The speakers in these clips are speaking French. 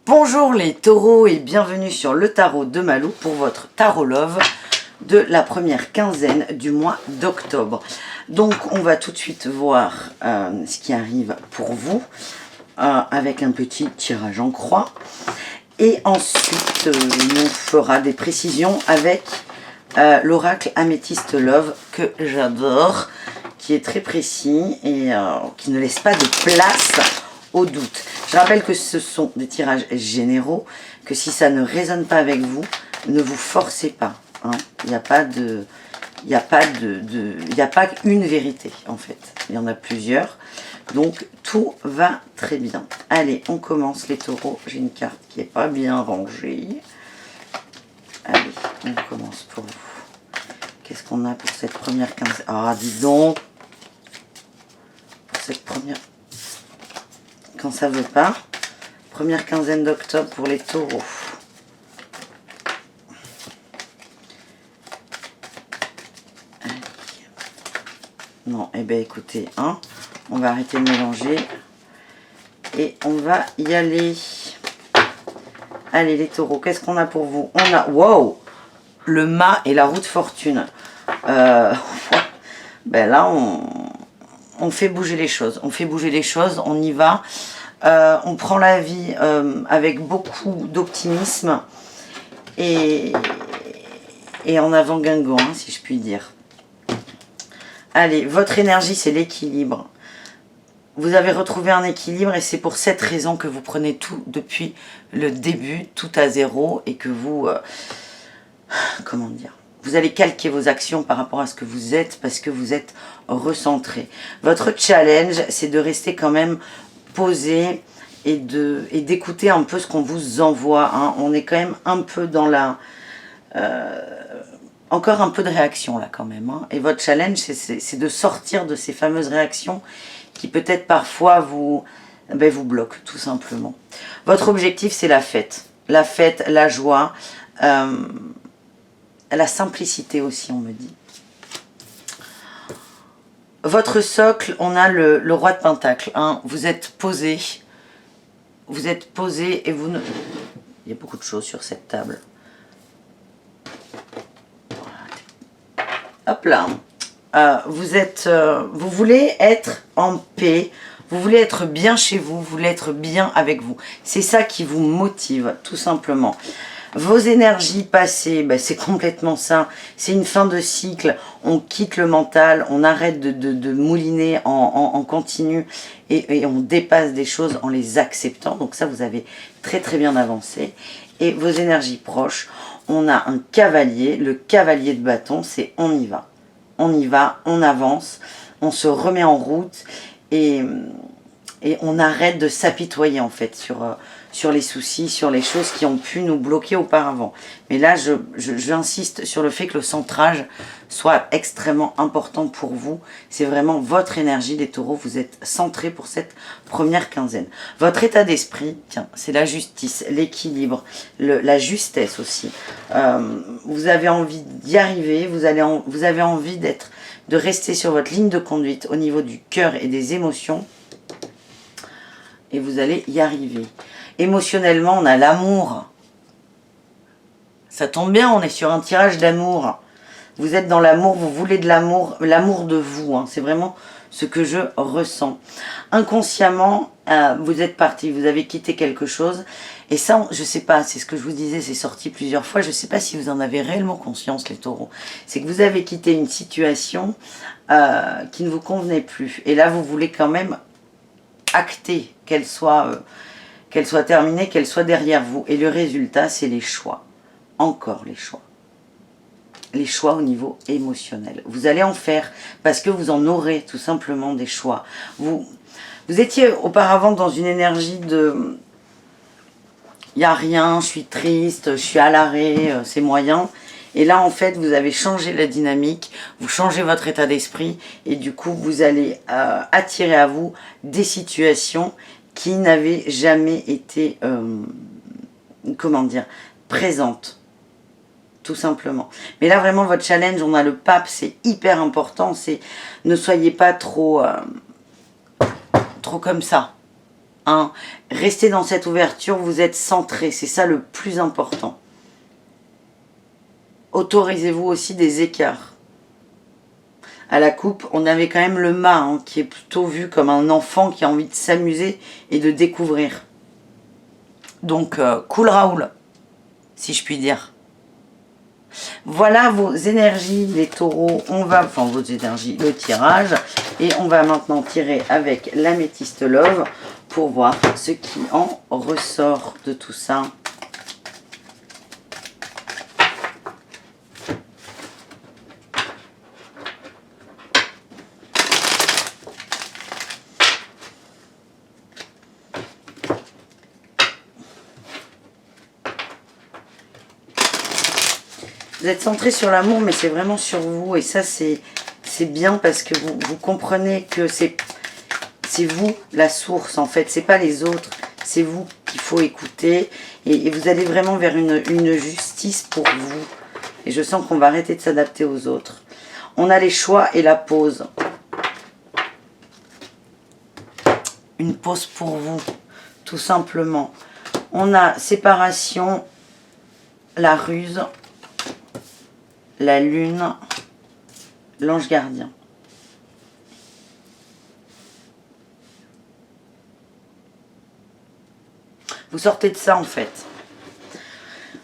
Bonjour les taureaux et bienvenue sur le tarot de Malou pour votre tarot love de la première quinzaine du mois d'octobre. Donc on va tout de suite voir ce qui arrive pour vous avec un petit tirage en croix. Et ensuite on fera des précisions avec l'oracle Améthyste Love que j'adore, qui est très précis et qui ne laisse pas de place au doute. Je rappelle que ce sont des tirages généraux, que si ça ne résonne pas avec vous, ne vous forcez pas. Hein. Il n'y a pas de, il n'y a pas qu'une vérité en fait. Il y en a plusieurs. Donc tout va très bien. Allez, on commence les taureaux. J'ai une carte qui n'est pas bien rangée. Allez, on commence pour vous. Qu'est-ce qu'on a pour cette première quinzaine? Ah, dis donc. Pour cette première... Quand ça veut pas. Première quinzaine d'octobre pour les taureaux. Allez. Non, eh bien écoutez, hein, on va arrêter de mélanger. Et on va y aller. Allez les taureaux, qu'est-ce qu'on a pour vous? On a, wow, le mât et la roue de fortune. Ben là, on fait bouger les choses. On fait bouger les choses, on y va. On prend la vie avec beaucoup d'optimisme et en avant Guingamp, hein, si je puis dire. Allez, votre énergie, c'est l'équilibre. Vous avez retrouvé un équilibre et c'est pour cette raison que vous prenez tout depuis le début, tout à zéro, et que vous... comment dire? Vous allez calquer vos actions par rapport à ce que vous êtes parce que vous êtes recentré. Votre challenge, c'est de rester quand même posé et d'écouter un peu ce qu'on vous envoie. Hein. On est quand même un peu dans la... encore un peu de réaction là quand même. Hein. Et votre challenge, c'est de sortir de ces fameuses réactions qui peut-être parfois vous bloquent tout simplement. Votre objectif, c'est la fête. La fête, la joie, la simplicité aussi, on me dit. Votre socle, on a le roi de Pentacle. Hein. Vous êtes posé. Vous êtes posé et vous ne... Il y a beaucoup de choses sur cette table. Hop là. Vous voulez être en paix. Vous voulez être bien chez vous. Vous voulez être bien avec vous. C'est ça qui vous motive, tout simplement. Vos énergies passées, ben c'est complètement ça. C'est une fin de cycle. On quitte le mental, on arrête de mouliner en continu et on dépasse des choses en les acceptant. Donc ça, vous avez très très bien avancé. Et vos énergies proches, on a un cavalier. Le cavalier de bâton, c'est on y va. On y va, on avance, on se remet en route et on arrête de s'apitoyer en fait sur les soucis, sur les choses qui ont pu nous bloquer auparavant. Mais là, j'insiste sur le fait que le centrage soit extrêmement important pour vous. C'est vraiment votre énergie, les taureaux. Vous êtes centrés pour cette première quinzaine. Votre état d'esprit, tiens, c'est la justice, l'équilibre, la justesse aussi. Vous avez envie d'y arriver, vous avez envie de rester sur votre ligne de conduite au niveau du cœur et des émotions. Et vous allez y arriver. Émotionnellement, on a l'amour. Ça tombe bien, on est sur un tirage d'amour. Vous êtes dans l'amour, vous voulez de l'amour, l'amour de vous. Hein, c'est vraiment ce que je ressens. Inconsciemment, vous êtes parti, vous avez quitté quelque chose. Et ça, je ne sais pas, c'est ce que je vous disais, c'est sorti plusieurs fois. Je ne sais pas si vous en avez réellement conscience, les taureaux. C'est que vous avez quitté une situation qui ne vous convenait plus. Et là, vous voulez quand même acter qu'elle soit terminée, qu'elle soit derrière vous. Et le résultat, c'est les choix. Encore les choix. Les choix au niveau émotionnel. Vous allez en faire parce que vous en aurez tout simplement des choix. Vous étiez auparavant dans une énergie de... Il n'y a rien, je suis triste, je suis à l'arrêt, c'est moyen. Et là, en fait, vous avez changé la dynamique, vous changez votre état d'esprit et du coup, vous allez attirer à vous des situations qui n'avaient jamais été, comment dire, présentes, tout simplement. Mais là, vraiment, votre challenge, on a le pape, c'est hyper important, c'est ne soyez pas trop comme ça. Hein. Restez dans cette ouverture, vous êtes centré, c'est ça le plus important. Autorisez-vous aussi des écarts. À la coupe, on avait quand même le mât, hein, qui est plutôt vu comme un enfant qui a envie de s'amuser et de découvrir. Donc, cool Raoul, si je puis dire. Voilà vos énergies, les taureaux. On va, enfin vos énergies, le tirage. Et on va maintenant tirer avec l'améthyste love pour voir ce qui en ressort de tout ça. Vous êtes centré sur l'amour, mais c'est vraiment sur vous. Et ça, c'est bien parce que vous comprenez que c'est vous la source, en fait. C'est pas les autres. C'est vous qu'il faut écouter. Et vous allez vraiment vers une justice pour vous. Et je sens qu'on va arrêter de s'adapter aux autres. On a les choix et la pause. Une pause pour vous, tout simplement. On a séparation, la ruse, la lune, l'ange gardien. Vous sortez de ça en fait.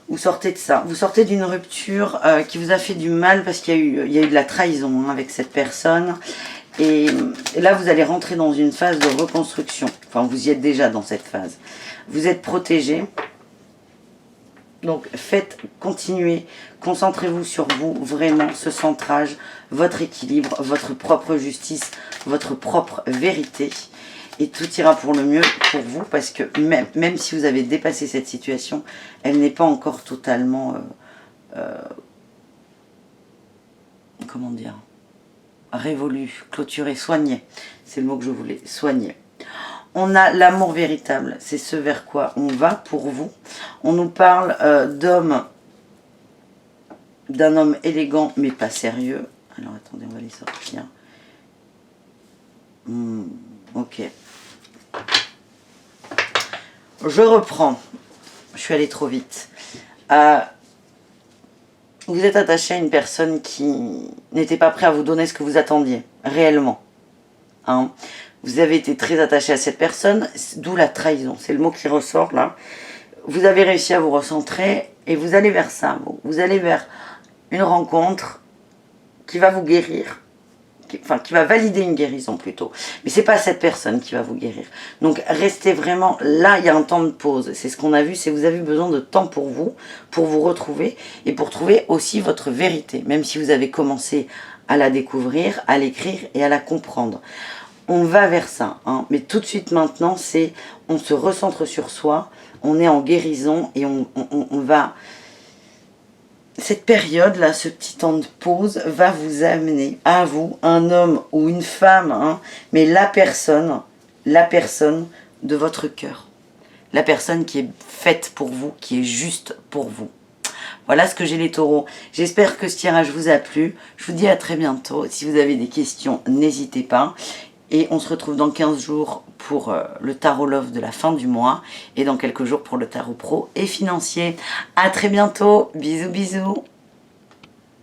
Vous sortez de ça. Vous sortez d'une rupture qui vous a fait du mal parce qu'il y a eu de la trahison, hein, avec cette personne. Et là, vous allez rentrer dans une phase de reconstruction. Enfin, vous y êtes déjà dans cette phase. Vous êtes protégé. Donc, continuez, concentrez-vous sur vous, vraiment, ce centrage, votre équilibre, votre propre justice, votre propre vérité. Et tout ira pour le mieux pour vous, parce que même si vous avez dépassé cette situation, elle n'est pas encore totalement, comment dire, révolue, clôturée, soignée. C'est le mot que je voulais, soignée. On a l'amour véritable, c'est ce vers quoi on va pour vous. On nous parle d'un homme élégant mais pas sérieux. Alors attendez, on va les sortir. Ok. Je reprends. Je suis allée trop vite. Vous êtes attaché à une personne qui n'était pas prête à vous donner ce que vous attendiez, réellement. Hein? Vous avez été très attaché à cette personne, d'où la trahison. C'est le mot qui ressort là. Vous avez réussi à vous recentrer et vous allez vers ça. Vous allez vers une rencontre qui va vous guérir. Qui va valider une guérison plutôt. Mais c'est pas cette personne qui va vous guérir. Donc restez vraiment là, il y a un temps de pause. C'est ce qu'on a vu, c'est que vous avez besoin de temps pour vous retrouver et pour trouver aussi votre vérité. Même si vous avez commencé à la découvrir, à l'écrire et à la comprendre. On va vers ça, hein. Mais tout de suite maintenant, on se recentre sur soi, on est en guérison et on va... Cette période-là, ce petit temps de pause va vous amener à vous, un homme ou une femme, hein, mais la personne de votre cœur. La personne qui est faite pour vous, qui est juste pour vous. Voilà ce que j'ai les taureaux. J'espère que ce tirage vous a plu. Je vous dis à très bientôt. Si vous avez des questions, n'hésitez pas. Et on se retrouve dans 15 jours pour le tarot love de la fin du mois. Et dans quelques jours pour le tarot pro et financier. À très bientôt. Bisous, bisous.